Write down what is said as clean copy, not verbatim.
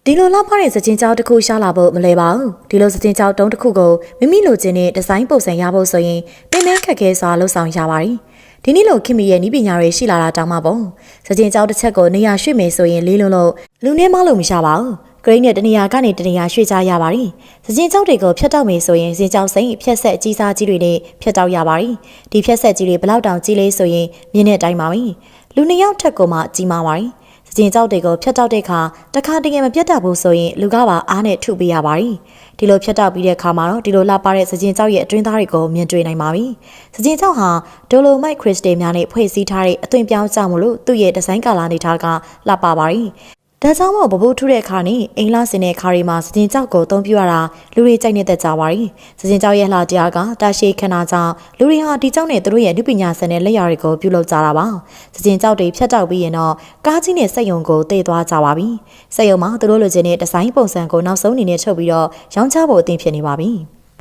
ဒီလိုလောက်ဖတဲ့စကြင်ကြောက်တစ်ခုရှာလာဖို့မလဲပါဘူးဒီလိုစကြင်ကြောက်တုံးတစ်ခုကိုမိမိလိုချင်တဲ့ဒီဇိုင်းပုံစံရဖို့ဆိုရင်ပင်ပန်းခက်ခဲစွာလှုပ်ဆောင်ရပါတယ်ဒီနေ့လိုခင်မီရဲ့ဤပညာတွေရှိလာတာတောင်းမှပေါ့စကြင်ကြောက်တစ်ချက်ကိုနေရာရွှေ့မယ်ဆိုရင်လေးလုံးလို့လူနေမလို့မရပါဘူးဂရိတ်နဲ့တနေရာကနေတနေရာရွှေ့ကြရပါတယ်စကြင်ကြောက်တွေကိုဖျက်တောက်မယ်ဆိုရင်စကြင်ကြောက်စိမ့်ဖျက်ဆက်ကြီးစားကြီးတွေနဲ့ဖျက်တောက်ရပါတယ်ဒီဖျက်ဆက်ကြီးတွေဘလောက်တောင်ကြီးလေးဆိုရင်မြင်းနဲ့တိုင်းပါပြီလူနှစ်ယောက်ထက်ကိုမှကြီးမားပါတယ်စကြင်ကြောက်တွေကိုဖျက်တောက်တဲ့အခါတခါတကယ်မပြတ်တတ်ဘူးဆိုရင်လူကပါအားနဲ့ထုပေးရပါတယ်ဒီလိုဖျက်တောက်ပြီးတဲ့အခါမှာတော့ဒီလိုလှပတဲ့စကြင်ကြောက်ရဲ့အတွင်းသားတွေကိုမြင်တွေ့နိုင်ပါပြီစကြင်ကြောက်ဟာဒိုလိုမိုက်ခရစ်စတယ်များနဲ့ဖွဲ့စည်းထားတဲ့အသွင်ပြောင်းကြောင့်မလို့သူ့ရဲ့ဒီဇိုင်းကာလာနေထားကလှပပါတယ်ဒါကြောင့်မို့ဘဘိုးထုတဲ့အခါနဲ့အင်္ဂလာစင်တဲ့အခါတွေမှာစကြင်ကြောက်ကိုအသုံးပြုရတာလူတွေကြိုက်နေတဲ့ကြပါရီစကြင်ကြောက်ရဲ့လှတရားကတာရှည်ခဏကြောင့်လူတွေဟာဒီကြောက်နဲ့သူတို့ရဲ့အနုပညာစံတဲ့လက်ရာတွေကိုပြုလုပ်ကြတာပါစကြင်ကြောက်တွေဖြတ်တောက်ပြီးရင်တော့ကားကြီးနဲ့စက်ယုံကိုတည်သွားကြပါပြီစက်ယုံမှာသူတို့လိုချင်တဲ့ဒီဇိုင်းပုံစံကိုနောက်ဆုံးအနေနဲ့ချုပ်ပြီးတော့ရောင်းချဖို့အသင့်ဖြစ်နေပါပြီ